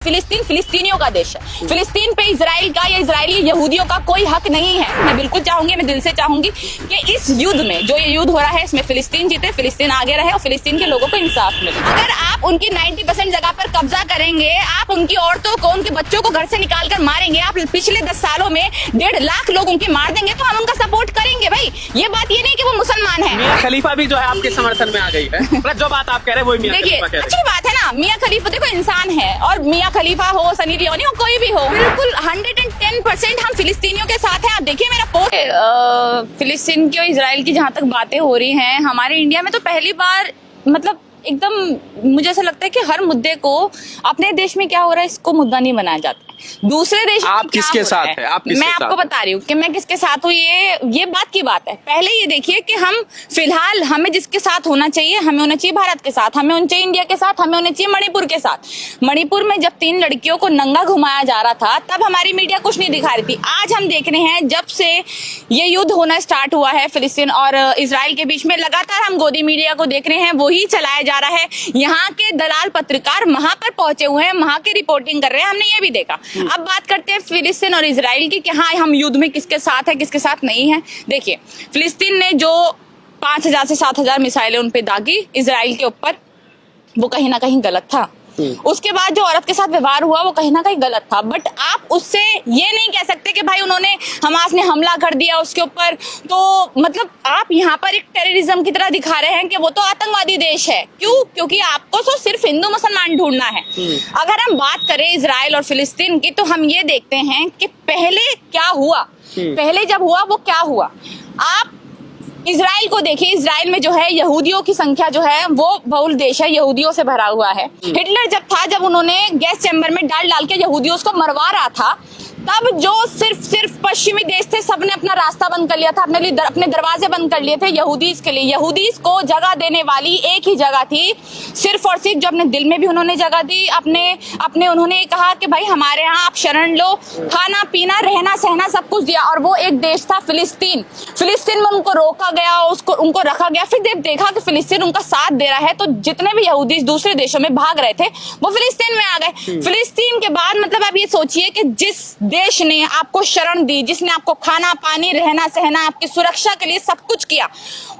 फिलिस्तीन फिलिस्तीनियों का देश है। फिलिस्तीन पे इजराइल का या इजरायली यहूदियों का कोई हक नहीं है। मैं बिल्कुल चाहूंगी, मैं दिल से चाहूंगी कि इस युद्ध में जो ये युद्ध हो रहा है इसमें फिलिस्तीन जीते, फिलिस्तीन आगे रहे और फिलिस्तीन के लोगों को इंसाफ मिले। अगर आप उनकी 90% जगह पर कब्जा करेंगे, आप उनकी औरतों को, उनके बच्चों को घर से निकाल कर मारेंगे, आप पिछले 10 सालों में 1.5 लाख लोग उनके मार देंगे तो हम उनका सपोर्ट करेंगे। भाई ये बात ये नहीं कि वो मुसलमान है। मियां खलीफा भी जो है आपके समर्थन में आ गई है। मतलब जो बात आप कह रहे हैं वही मियां देखिए खलीफा कह रहे हैं। अच्छी बात है ना, मियां खलीफा देखो इंसान है और मियां खलीफा हो, सनी लियोनी हो, कोई भी हो, बिल्कुल 110% हम फिलिस्तीनियों के साथ हैं। आप देखिए मेरा पोस्ट फिलिस्तीन की और इजराइल की जहाँ तक बातें हो रही हैं, हमारे इंडिया में तो पहली बार मतलब एकदम मुझे ऐसा लगता है कि हर मुद्दे को अपने देश में क्या हो रहा है इसको मुद्दा नहीं बनाया जाता है। दूसरे देश आप किसके साथ है? आप किसके मैं आपको साथ बता रही हूँ कि मैं किसके साथ हूँ। ये बात की बात है। पहले ये देखिए कि हम फिलहाल हमें जिसके साथ होना चाहिए, हमें होना चाहिए भारत के साथ, हमें होना चाहिए इंडिया के साथ, हमें होना चाहिए मणिपुर के साथ। मणिपुर में जब 3 लड़कियों को नंगा घुमाया जा रहा था तब हमारी मीडिया कुछ नहीं दिखा रही थी। आज हम देख रहे हैं जब से ये युद्ध होना स्टार्ट हुआ है फिलिस्तीन और इजराइल के बीच में, लगातार हम गोदी मीडिया को देख रहे हैं, वही चलाया जा रहा है। यहाँ के दलाल पत्रकार वहां पर पहुंचे हुए हैं, वहां की रिपोर्टिंग कर रहे हैं, हमने ये भी देखा। अब बात करते हैं फिलिस्तीन और इजराइल की कि हाँ हम युद्ध में किसके साथ है किसके साथ नहीं है। देखिए फिलिस्तीन ने जो 5000 से 7000 मिसाइलें उन पे दागी इजराइल के ऊपर, वो कहीं ना कहीं गलत था। उसके बाद जो औरत के साथ व्यवहार हुआ वो कहीं ना कहीं गलत था। बट आप उससे ये नहीं कह सकते कि भाई उन्होंने, हमास ने हमला कर दिया उसके ऊपर, तो मतलब आप यहाँ पर एक टेररिज्म की तरह दिखा रहे हैं कि वो तो आतंकवादी देश है। क्यों? क्योंकि आपको तो सिर्फ हिंदू मुसलमान ढूंढना है। अगर हम बात करें इजराइल और फिलिस्तीन की तो हम ये देखते हैं कि पहले क्या हुआ, पहले जब हुआ वो क्या हुआ। आप इजराइल को देखिए, इजराइल में जो है यहूदियों की संख्या जो है वो बहुल देश है, यहूदियों से भरा हुआ है। हिटलर जब था, जब उन्होंने गैस चैम्बर में डाल के यहूदियों को मरवा रहा था, तब जो सिर्फ पश्चिमी देश थे सबने अपना रास्ता बंद कर लिया था, अपने दरवाजे बंद कर लिए थे यहूदीज के लिए। यहूदीज को जगह देने वाली एक ही जगह थी, सिर्फ और सिर्फ जो अपने दिल में भी उन्होंने जगह दी। अपने उन्होंने कहा कि भाई हमारे यहाँ आप शरण लो, खाना पीना रहना सहना सब कुछ दिया। और वो एक देश था फिलिस्तीन। फिलिस्तीन में उनको रोका गया, उनको रखा गया। फिर जब देखा कि फिलिस्तीन उनका साथ दे रहा है तो जितने भी यहूदी दूसरे देशों में भाग रहे थे वो फिलिस्तीन में आ गए। फिलिस्तीन के बाद मतलब आप ये सोचिए कि जिस देश ने आपको शरण दी, जिसने आपको खाना पानी रहना सहना आपकी सुरक्षा के लिए सब कुछ किया,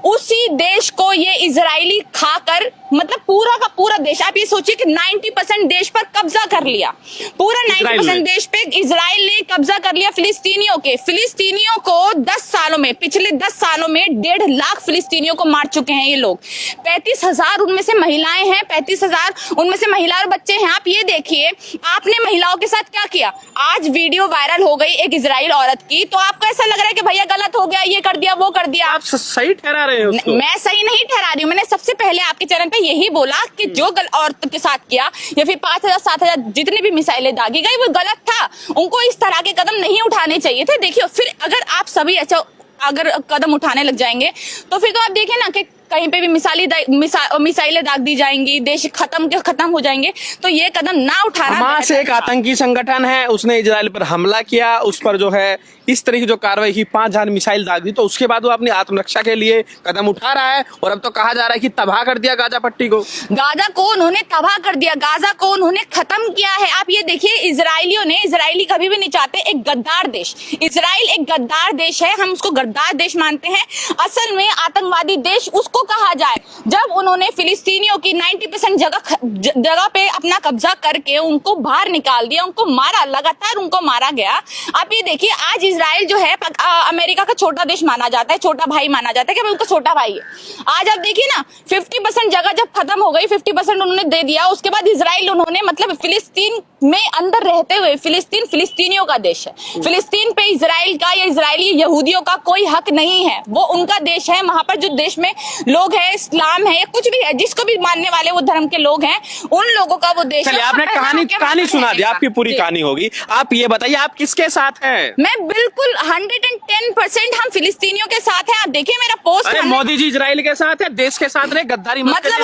उसी देश को ये इजरायली खाकर मतलब पूरा का पूरा देश, आप ये सोचिए कि 90% देश पर कब्जा कर लिया। पूरा 90% देश पे इजराइल ने कब्जा कर लिया फिलिस्तीनियों को 10 सालों में, पिछले 10 सालों में 1.5 लाख फिलिस्तीनियों को मार चुके हैं ये लोग। 35,000 उनमें से महिलाएं हैं, 35,000 उनमें से महिला और बच्चे हैं। आप ये देखिए आपने महिलाओं के साथ क्या किया। आज वीडियो वायरल हो गई एक इजराइल औरत की, तो आपको ऐसा लग रहा है कि भैया गलत हो गया, ये कर दिया वो कर दिया। आप सही ठहरा रहे हैं उसको। मैं सही नहीं ठहरा रही हूँ। मैंने सबसे पहले आपके चैनल पे यही बोला कि जो औरत के साथ किया या फिर 5000 7000 जितनी भी मिसाइलें दागी गई वो गलत था। उनको इस तरह के कदम नहीं उठाने चाहिए थे। देखिए फिर अगर आप सभी अच्छा अगर कदम उठाने लग जाएंगे तो फिर तो आप देखिए ना कि कहीं पे भी मिसाइलें दाग दी जाएंगी, देश खत्म हो जाएंगे। तो ये कदम ना उठाना। हमास एक आतंकी संगठन है, उसने इजराइल पर हमला किया, उस पर जो है इस तरह की जो कार्रवाई की, 5000 मिसाइल दाग दी, तो उसके बाद वो अपनी आत्मरक्षा के लिए कदम उठा रहा है। और अब तो कहा जा रहा है कि तबाह कर दिया गाजा पट्टी को। गाजा को उन्होंने तबाह कर दिया, गाजा को उन्होंने खत्म किया है। आप ये देखिए इजराइली कभी भी नहीं चाहते एक गद्दार देश। इजराइल एक गद्दार देश है, हम उसको गद्दार देश मानते हैं। असल में आतंकवादी देश उसको कहा जाए जब उन्होंने फिलिस्तीनियों की 90% जगह पे अपना कब्जा करके उनको बाहर निकाल दिया, उनको मारा, लगातार उनको मारा गया। आप ये देखिए आज इजराइल जो है अमेरिका का छोटा देश माना जाता है, छोटा भाई माना जाता है कि उनका छोटा भाई है। आज आप देखिए ना 50% जगह जब खत्म हो गई, 50% उन्होंने दे दिया, उसके बाद इजराइल उन्होंने मतलब फिलिस्तीन में अंदर रहते हुए, फिलिस्तीन फिलिस्तीनियों का देश है। फिलिस्तीन पे इजराइल का या इजरायली यहूदियों का कोई हक नहीं है, वो उनका देश है। वहां पर जो देश में लोग हैं, इस्लाम है या कुछ भी है, जिसको भी मानने वाले वो धर्म के लोग हैं, उन लोगों का वो देश है। आपने कहानी सुना दी, आपकी पूरी कहानी होगी। आप ये बताइए आप किसके साथ हैं? मैं बिल्कुल 110% हम फिलिस्तीनियों के साथ हैं। आप देखिए मेरा पोस्ट। मोदी जी इजराइल के साथ है, देश के साथ रहे, गद्दारी मतलब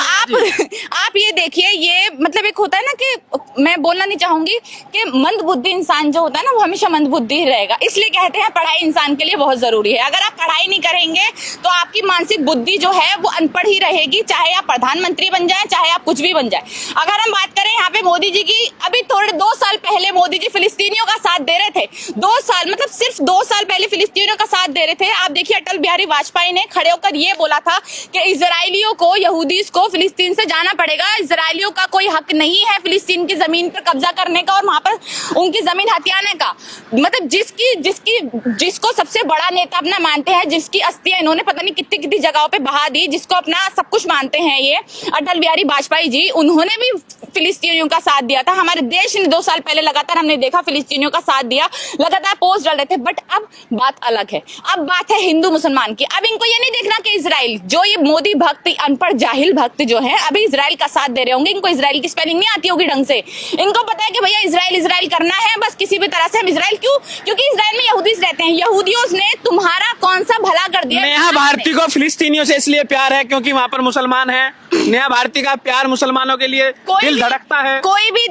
आप ये देखिए, ये मतलब एक होता है ना कि मैं बोलना नहीं चाहूंगी कि मंदबुद्धि इंसान जो होता है ना वो हमेशा मंदबुद्धि ही रहेगा। इसलिए कहते हैं पढ़ाई इंसान के लिए बहुत जरूरी है। अगर आप पढ़ाई नहीं करेंगे तो आपकी मानसिक बुद्धि जो है है वो अनपढ़ ही रहेगी, चाहे आप प्रधानमंत्री बन जाए, चाहे आप कुछ भी बन जाए। अगर हम बात करें यहाँ पे मोदी जी की, अभी थोड़े 2 साल पहले मोदी जी फिलिस्तीनियों का साथ दे रहे थे। 2 साल मतलब सिर्फ 2 साल पहले फिलिस्तीनियों का साथ दे रहे थे। आप देखिए अटल बिहारी वाजपेयी ने खड़े होकर ये बोला था कि इजरायलियों को, यहूदीज को फिलिस्तीन से जाना पड़ेगा, इजरायलियों का कोई हक नहीं है फिलिस्तीन की जमीन पर कब्जा करने का और वहां पर उनकी जमीन हथियाने का। मतलब जिसको सबसे बड़ा नेता अपना मानते हैं, जिसकी अस्थियां इन्होंने पता नहीं कितनी कितनी जगहों पे बहा दी, जिसको अपना सब कुछ मानते हैं ये अटल बिहारी वाजपेयी जी, उन्होंने भी फिलिस्तीनियों का साथ दिया था। हमारे देश ने 2 साल पहले लगातार हमने देखा फिलिस्तीनियों का साथ दिया, लगातार पोस्ट डाल रहे थे। बट अब बात अलग है, अब बात है हिंदू मुसलमान की। अब इनको ये नहीं देखना कि इजराइल, जो ये मोदी भक्त, अनपढ़ जाहिल भक्त जो है अभी इजराइल का साथ दे रहे होंगे, इनको इजराइल की स्पेलिंग नहीं आती होगी ढंग से। इनको पता है कि भैया इजराइल करना है, बस किसी भी तरह से हम इजराइल, क्यों? क्योंकि इजराइल में यहूदीज रहते हैं। यहूदियों ने तुम्हारा कौन सा भला कर दिया? नेहा भारती को फिलिस्तीनियों से इसलिए प्यार है क्योंकि वहां पर मुसलमान है। नेहा भारती का प्यार मुसलमानों के लिए दिल धड़कता है। कोई भी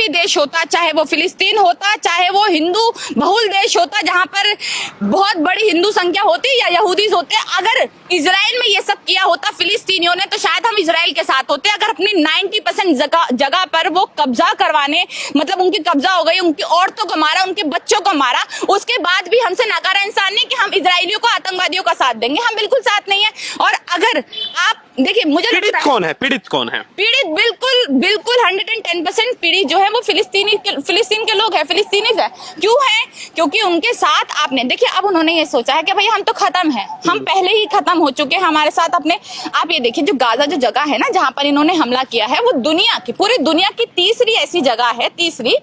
देश होता, चाहे वो फिलिस्तीन होता, चाहे वो हिंदू बहुल देश होता जहां पर बहुत बड़ी हिंदू संख्या होती या यहूदीज होते, अगर इजराइल में ये सब किया होता फिलिस्तीनियों ने, तो शायद हम इजराइल के साथ होते। अगर अपनी 90% जगह पर वो कब्जा करवाने, मतलब उनकी कब्जा हो गई, उनकी औरतों को मारा, उनके बच्चों को मारा, उसके बाद भी हमसे नकारा इंसान नहीं कि हम इजरायलियों को, आतंकवादियों का साथ देंगे। हम बिल्कुल साथ नहीं है। और अगर आप देखिए, मुझे पीड़ित कौन है? पीड़ित बिल्कुल 110% पीड़ित जो है वो फिलिस्तीन के लोग हैं, फिलिस्तीनीज है। क्यों है? क्योंकि उनके साथ आपने देखिए, अब उन्होंने ये सोचा है कि भाई हम तो खत्म है, हम पहले ही खत्म हो चुके हैं हमारे साथ अपने। आप ये देखिए, जो गाजा जो जगह है ना जहां पर इन्होंने हमला किया है, वो दुनिया की, पूरी दुनिया की तीसरी ऐसी जगह है, तीसरी,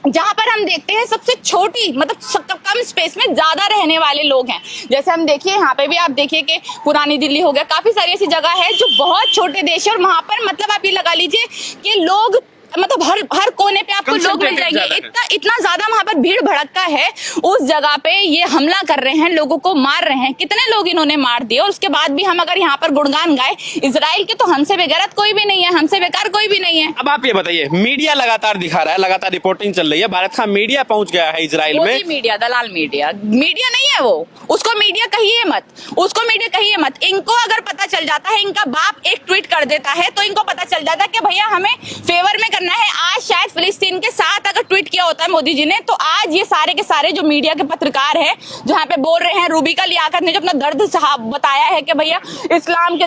जहां पर हम देखते हैं सबसे छोटी, मतलब कम स्पेस में ज्यादा रहने वाले लोग हैं। जैसे हम देखिए यहाँ पे भी आप देखिए कि पुरानी दिल्ली हो गया, काफी सारी ऐसी जगह है जो बहुत छोटे देश है, और वहां पर मतलब आप ये लगा लीजिए कि लोग, मतलब हर कोने पे आपको लोग मिल जाएंगे। इतना ज्यादा वहां पर भीड़ भड़का है। उस जगह पे ये हमला कर रहे हैं, लोगों को मार रहे हैं। कितने लोग इन्होंने मार दिए, और उसके बाद भी हम अगर यहाँ पर गुणगान गाए इजराइल के, तो हमसे बेगैरत कोई भी नहीं है, हमसे बेकार कोई भी नहीं है। अब आप ये बताइए, मीडिया लगातार दिखा रहा है, लगातार रिपोर्टिंग चल रही है, भारत का मीडिया पहुंच गया है इजराइल में। मीडिया दलाल मीडिया नहीं है वो, उसको मीडिया कहिए मत। इनको अगर पता चल जाता है, इनका बाप एक ट्वीट कर देता है तो इनको पता चल जाता है कि भैया हमें फेवर में करना है। आज शायद फिलिस्तीन के साथ अगर ट्वीट किया होता है मोदी जी ने, तो आज ये सारे के सारे जो मीडिया के पत्रकार हैं, जहाँ पे बोल रहे हैं, रूबिका लियाकत ने जो अपना दर्द बताया है कि भैया इस्लाम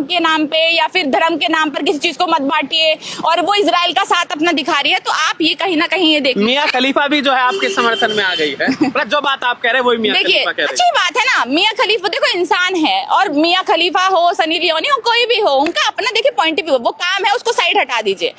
के नाम पे या फिर धर्म के नाम पर किसी चीज को मत बांटिए, और वो इजराइल का साथ अपना दिखा रही है। तो आप ये कहीं ना कहीं ये देखिए, मियां खलीफा भी जो है आपके समर्थन में आ गई है। मतलब जो बात आप कह रहे हैं वही मियां खलीफा कह रहे हैं। अच्छी बात है ना, मियां खलीफा देखो इंसान है, और मियां खलीफा हो, सनी लियोनी हो, कोई भी हो, उनका अपना देखिए पॉइंट ऑफ व्यू, वो काम है, उसको साइड हटा दीजिए।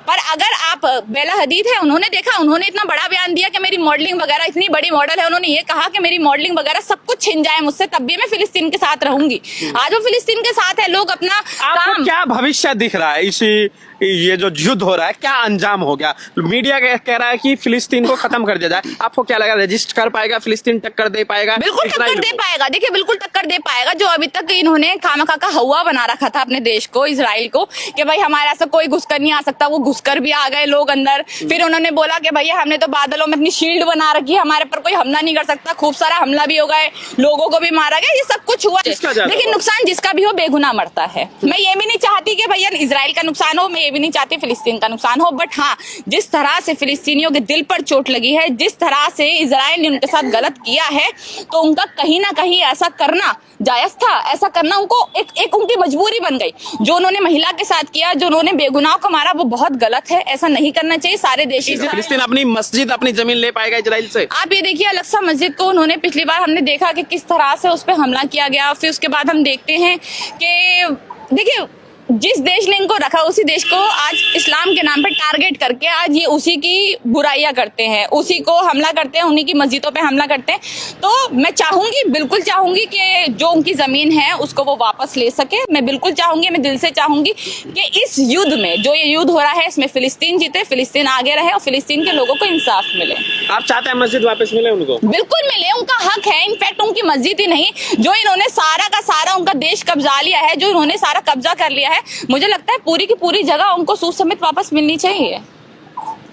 पर अगर आप, बेला हदीद है, उन्होंने देखा, उन्होंने इतना बड़ा बयान दिया कि मेरी मॉडलिंग वगैरह, इतनी बड़ी मॉडल है, उन्होंने ये कहा कि मेरी मॉडलिंग वगैरह सब कुछ छिन जाए मुझसे, तब भी मैं फिलिस्तीन के साथ रहूंगी। आज वो फिलिस्तीन के साथ है, लोग अपना आपको क्या भविष्य दिख रहा है इसी, ये जो युद्ध हो रहा है, क्या अंजाम हो गया? मीडिया कह रहा है कि फिलिस्तीन को खत्म कर दिया जाए, आपको क्या लगा, रजिस्ट कर पाएगा फिलिस्तीन, टक्कर दे पाएगा? बिल्कुल टक्कर दे पाएगा, देखिए बिल्कुल टक्कर दे पाएगा। जो अभी तक इन्होंने खामखा का हवा बना रखा था अपने देश को, इजराइल को, कि भाई हमारे ऐसा कोई घुसकर नहीं आ सकता, वो घुसकर भी आ गए लोग अंदर। फिर उन्होंने बोला कि भैया हमने तो बादलों में अपनी शील्ड बना रखी है, हमारे पर कोई हमला नहीं कर सकता। खूब सारा हमला भी हो गए, लोगों को भी मारा गया, ये सब कुछ हुआ। लेकिन नुकसान जिसका भी हो, बेगुनाह मरता है। मैं ये भी नहीं चाहती कि भैया इजराइल का नुकसान हो, मैं ये भी नहीं चाहती फिलिस्तीन का नुकसान हो, बट हाँ, जिस तरह से फिलिस्तीनियों के दिल पर चोट लगी है, जिस तरह से इजराइल ने उनके साथ गलत किया है, तो उनका कहीं ना कहीं ऐसा करना जायज था, ऐसा करना उनको एक उनकी मजबूरी बन गई। जो उन्होंने महिला के साथ किया, जो उन्होंने बेगुनाह को मारा, वो बहुत गलत है, ऐसा नहीं करना चाहिए। सारे देश, फिलिस्तीन अपनी मस्जिद, अपनी जमीन ले पाएगा इजराइल से? आप ये देखिए, अल-अक्सा मस्जिद को उन्होंने, पिछली बार हमने देखा कि किस तरह से उस पर हमला किया गया। फिर उसके बाद हम देखते हैं कि देखिए, जिस देश ने इनको रखा, उसी देश को आज इस्लाम के नाम पर टारगेट करके आज ये उसी की बुराइयां करते हैं, उसी को हमला करते हैं, उन्हीं की मस्जिदों पे हमला करते हैं। तो मैं चाहूंगी, बिल्कुल चाहूंगी कि जो उनकी जमीन है उसको वो वापस ले सके। मैं बिल्कुल चाहूंगी, मैं दिल से चाहूंगी कि इस युद्ध में, जो ये युद्ध हो रहा है, इसमें फिलिस्तीन जीते, फिलिस्तीन आगे रहे और फिलिस्तीन के लोगों को इंसाफ मिले। आप चाहते हैं मस्जिद वापस मिले उनको? बिल्कुल मिले, उनका हक है। इनफैक्ट उनकी मस्जिद ही नहीं, जो इन्होंने सारा का सारा उनका देश कब्जा लिया है, जो इन्होंने सारा कब्जा कर लिया है, मुझे लगता है पूरी की पूरी जगह उनको सूद समेत वापस मिलनी चाहिए।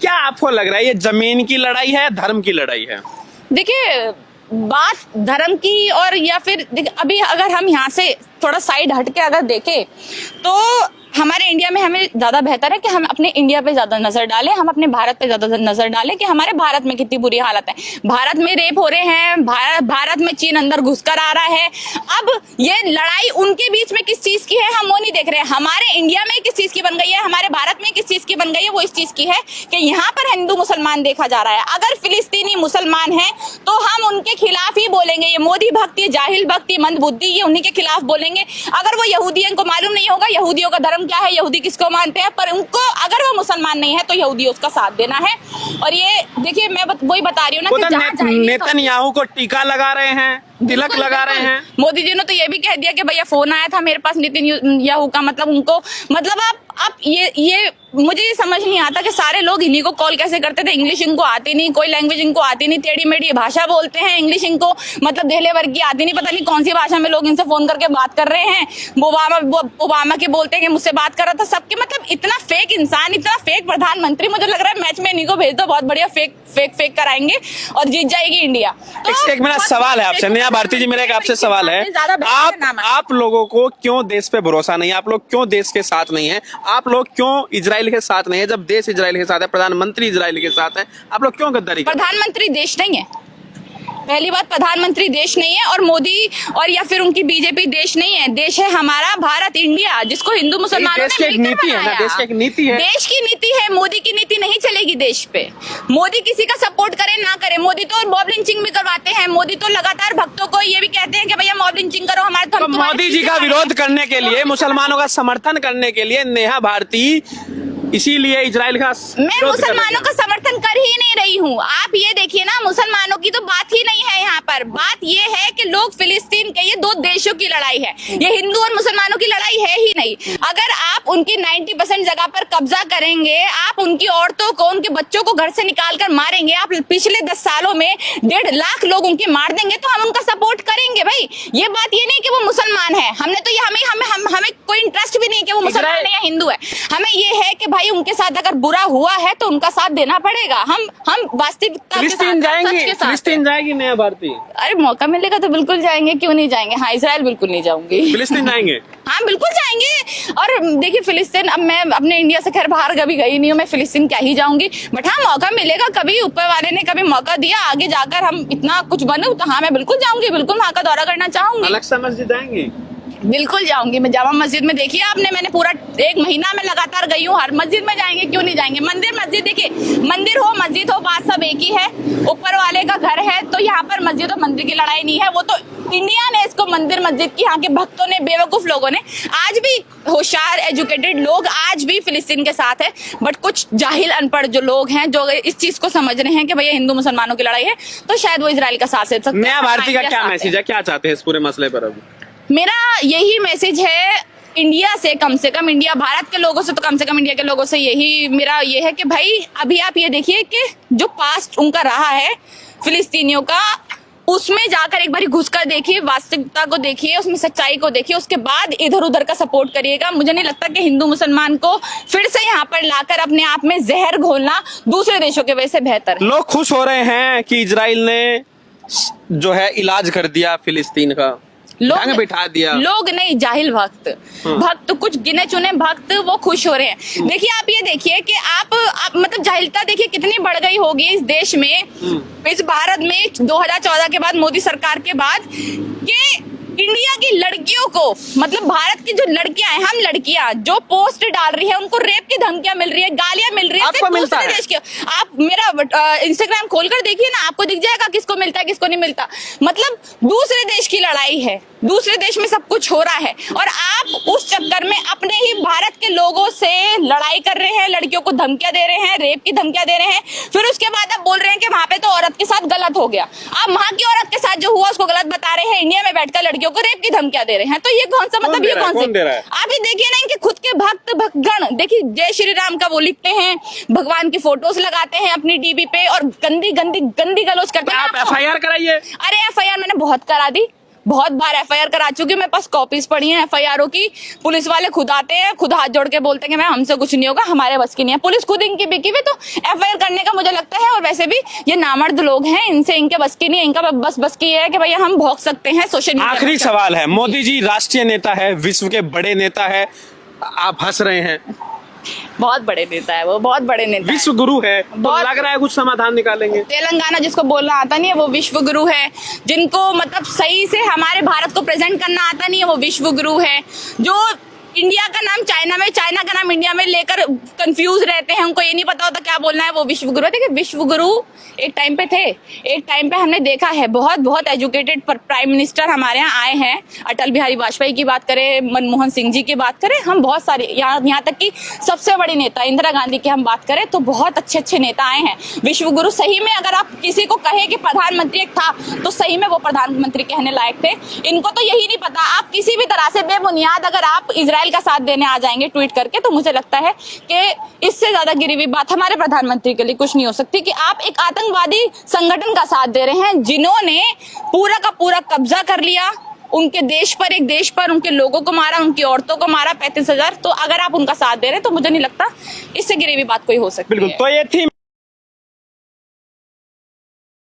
क्या आपको लग रहा है ये जमीन की लड़ाई है, धर्म की लड़ाई है? देखिए, बात धर्म की और या फिर अभी अगर हम यहाँ से थोड़ा साइड हट के अगर देखें तो हमारे इंडिया में हमें ज्यादा बेहतर है कि हम अपने इंडिया पे ज्यादा नजर डालें, हम अपने भारत पे ज्यादा नजर डालें कि हमारे भारत में कितनी बुरी हालत है। भारत में रेप हो रहे हैं, भारत में चीन अंदर घुसकर आ रहा है। अब ये लड़ाई उनके बीच में किस चीज की है हम वो नहीं देख रहे हैं। हमारे इंडिया में किस चीज की बन गई है, हमारे भारत में किस चीज की बन गई है, वो इस चीज की है कि यहाँ पर हिंदू मुसलमान देखा जा रहा है। अगर फिलिस्तीनी मुसलमान है तो हम उनके खिलाफ ही बोलेंगे। ये मोदी भक्त, ये जाहिल भक्त, ये मंदबुद्धि, ये उन्हीं के खिलाफ बोलेंगे। अगर वो यहूदी, इनको मालूम नहीं होगा यहूदियों का धर्म क्या है, यहूदी किसको मानते हैं, पर उनको अगर वो मुसलमान नहीं है तो यहूदी उसका साथ देना है। और ये देखिए मैं वही बता रही हूँ ना कि नेतन्याहू को टीका लगा रहे हैं, तिलक लगा रहे हैं। मोदी जी ने तो ये भी कह दिया कि भैया फोन आया था मेरे पास नेतन्याहू का, मतलब उनको मतलब आप ये मुझे ये समझ नहीं आता कि सारे लोग इन्हीं को कॉल कैसे करते थे। इंग्लिश इनको आती नहीं, कोई लैंग्वेज इनको आती नहीं, टेढ़ी मेढ़ी भाषा बोलते हैं। इंग्लिश इनको मतलब धेले वर्ग की आती नहीं, पता नहीं कौन सी भाषा में लोग इनसे फोन करके बात कर रहे हैं। ओबामा के बोलते हैं कि मुझसे बात कर रहा था। सबके मतलब इतना फेक इंसान, इतना फेक प्रधानमंत्री, मुझे लग रहा है मैच में इन्हीं को भेज दो, बहुत बढ़िया फेक कराएंगे और जीत जाएगी इंडिया। तो एक मेरा सवाल है आपसे, नेहा भारती जी, मेरा एक आपसे सवाल है, आप लोगों को क्यों देश पे भरोसा नहीं है? आप लोग क्यों देश के साथ नहीं है? आप लोग क्यों इजराइल के साथ नहीं है? जब देश इजराइल के साथ है, प्रधानमंत्री इजराइल के साथ है, आप लोग क्यों गद्दारी? प्रधानमंत्री देश नहीं है, पहली बात प्रधानमंत्री देश नहीं है, और मोदी और या फिर उनकी बीजेपी देश नहीं है। देश है हमारा भारत, इंडिया, जिसको हिंदू मुसलमानों ने मिलकर बनाया। देश की एक नीति है, देश की नीति है। मोदी की नीति नहीं चलेगी देश पे। मोदी किसी का सपोर्ट करे ना करे, मोदी तो मॉब लिंचिंग भी करवाते हैं। मोदी तो लगातार भक्तों को ये भी कहते हैं कि भैया मॉब लिंचिंग करो हमारे। तो मोदी जी का विरोध करने के लिए, मुसलमानों का समर्थन करने के लिए नेहा भारती इसीलिए इजराइल का मैं मुसलमानों का समर्थन कर ही नहीं रही हूँ। आप ये देखिए ना, मुसलमानों की तो बात ही नहीं है यहाँ पर। बात ये है कि लोग फिलिस्तीन के, ये दो देशों की लड़ाई है, ये हिंदू और मुसलमानों की लड़ाई है ही नहीं। अगर आप उनकी 90% जगह पर कब्जा करेंगे, आप उनकी औरतों को, उनके बच्चों को घर से निकाल कर मारेंगे, आप पिछले 10 सालों में 1.5 लाख लोग उनके मार देंगे, तो हम उनका सपोर्ट करेंगे भाई। ये बात ये नहीं कि वो मुसलमान है, हमने तो ये हमें कोई इंटरेस्ट भी नहीं कि वो मुसलमान है या हिंदू है। हमें ये है कि भाई उनके साथ अगर बुरा हुआ है तो उनका साथ देना पड़ेगा। हम वास्तविकता के साथ, फिलिस्तीन जाएगी नेहा भारती? अरे मौका मिलेगा तो बिल्कुल जाएंगे, क्यों नहीं जाएंगे। हाँ, इजराइल बिल्कुल नहीं जाऊंगी। फिलिस्तीन जाएंगे? हाँ बिल्कुल जाएंगे। और देखिए फिलिस्तीन, अब मैं अपने इंडिया से खैर बाहर कभी गई नहीं हूँ, मैं फिलिस्तीन क्या ही जाऊंगी। बट हाँ, मौका मिलेगा, कभी ऊपर वाले ने कभी मौका दिया, आगे जाकर हम इतना कुछ बनूं, तो हाँ मैं बिल्कुल जाऊंगी, बिल्कुल वहाँ का दौरा करना चाहूंगी। अल-अक्सा मस्जिद आएंगी? बिल्कुल जाऊंगी मैं। जामा मस्जिद में देखिए आपने, मैंने पूरा 1 महीना में लगातार गई हूँ। हर मस्जिद में जाएंगे, क्यों नहीं जाएंगे। मस्जिद देखिए, मंदिर हो मस्जिद हो, बात सब एक ही है। ऊपर वाले का घर है, तो यहाँ पर मस्जिद और मंदिर की लड़ाई नहीं है। वो तो इंडिया ने इसको मंदिर मस्जिद की, यहाँ के भक्तों ने, बेवकूफ लोगों ने, आज भी होशियार एजुकेटेड लोग आज भी फिलिस्तीन के साथ है। बट कुछ जाहिल अनपढ़ जो लोग हैं, जो इस चीज को समझ रहे हैं कि भैया हिंदू मुसलमानों की लड़ाई है, तो शायद वो इजराइल का साथ दे सकते हैं। नेहा भारती का क्या मैसेज है, क्या चाहते हैं इस पूरे मसले पर? अब मेरा यही मैसेज है इंडिया से कम इंडिया, भारत के लोगों से तो कम से कम इंडिया के लोगों से यही मेरा ये है कि भाई अभी आप ये देखिए कि जो पास्ट उनका रहा है फिलिस्तीनियों का, उसमें जाकर एक बार घुसकर देखिए, वास्तविकता को देखिए, उसमें सच्चाई को देखिए, उसके बाद इधर उधर का सपोर्ट करिएगा। मुझे नहीं लगता कि हिंदू मुसलमान को फिर से यहाँ पर लाकर अपने आप में जहर घोलना दूसरे देशों के वजह से बेहतर है। लोग खुश हो रहे हैं कि इजराइल ने जो है इलाज कर दिया फिलिस्तीन का, लोग बिठा दिया। लोग नहीं, जाहिल भक्त कुछ गिने चुने भक्त वो खुश हो रहे हैं। देखिए आप ये देखिए कि आप मतलब जाहिलता देखिए कितनी बढ़ गई होगी इस देश में, इस भारत में 2014 के बाद, मोदी सरकार के बाद, कि इंडिया की लड़कियों को, मतलब भारत की जो लड़कियां हैं, हम लड़कियां जो पोस्ट डाल रही है, उनको रेप की धमकियां मिल रही है, गालियां मिल रही है। आपको मिलता है? देश के आप मेरा इंस्टाग्राम खोलकर देखिए ना, आपको दिख जाएगा किसको मिलता है किसको नहीं मिलता। मतलब दूसरे देश की लड़ाई है, दूसरे देश में सब कुछ हो रहा है, और आप उस चक्कर में अपने ही भारत के लोगों से लड़ाई कर रहे हैं, लड़कियों को धमकियां दे रहे हैं, रेप की धमकियां दे रहे हैं। फिर उसके बाद आप बोल रहे हैं कि वहां पे तो औरत के साथ गलत हो गया। आप वहां की औरत के साथ जो हुआ उसको गलत बता रहे हैं, इंडिया में बैठकर लड़कियों को रेप की धमकियां दे रहे हैं। तो ये कौन सा मतलब, ये कौन सी, आप ये देखिए ना, इनके खुद के भक्तगण देखिए, जय श्री राम का वो लिखते हैं, भगवान की फोटोज लगाते हैं अपनी डीबी पे, और गंदी गलोच करते हैं। आप FIR कराइए। अरे FIR मैंने बहुत करा दी, बहुत बार एफआईआर करा चुकी हूँ, मेरे पास कॉपीज पड़ी हैं एफआईआर की। पुलिस वाले खुद आते हैं, खुद हाथ जोड़ के बोलते हैं कि मैम हमसे कुछ नहीं होगा, हमारे बस की नहीं है। पुलिस खुद इनकी बिकी हुई, तो एफआईआर करने का मुझे लगता है। और वैसे भी ये नामर्द लोग हैं, इनसे इनके बस की नहीं है। इनका बस की है कि भैया हम भोग सकते हैं सोशल मीडिया। आखिरी सवाल है, मोदी जी राष्ट्रीय नेता है, विश्व के बड़े नेता है, आप हंस रहे हैं, बहुत बड़े नेता है वो, बहुत बड़े नेता है। विश्व गुरु है, तो बहुत- लग रहा है कुछ समाधान निकालेंगे। तेलंगाना जिसको बोलना आता नहीं है वो विश्व गुरु है। जिनको मतलब सही से हमारे भारत को प्रेजेंट करना आता नहीं है वो विश्व गुरु है। जो इंडिया का नाम चाइना में, चाइना का नाम इंडिया में लेकर कंफ्यूज रहते हैं, उनको ये नहीं पता होता क्या बोलना है, वो विश्व गुरु है। देखिए विश्व गुरु एक टाइम पे थे, एक टाइम पे हमने देखा है बहुत बहुत एजुकेटेड प्राइम मिनिस्टर हमारे यहाँ आए हैं। अटल बिहारी वाजपेयी की बात करें, मनमोहन सिंह जी की बात करें, हम बहुत सारे यहाँ तक कि सबसे बड़ी नेता इंदिरा गांधी की हम बात करें तो बहुत अच्छे अच्छे नेता आए हैं। विश्व गुरु सही में अगर आप किसी को कहे कि प्रधानमंत्री एक था तो सही में वो प्रधानमंत्री कहने लायक थे। इनको तो यही नहीं पता। आप किसी भी तरह से बेबुनियाद अगर आप इजराइल का साथ देने आ जाएंगे ट्वीट करके, तो मुझे लगता है कि इससे ज्यादा गिरी हुई बात हमारे प्रधानमंत्री के लिए कुछ नहीं हो सकती कि आप एक आतंकवादी संगठन का साथ दे रहे हैं जिन्होंने पूरा का पूरा कब्जा कर लिया उनके देश पर, एक देश पर उनके लोगों को मारा, उनकी औरतों को मारा 35,000। तो अगर आप उनका साथ दे रहे हैं तो मुझे नहीं लगता इससे गिरी हुई बात कोई हो सकती है। बिल्कुल, तो ये थी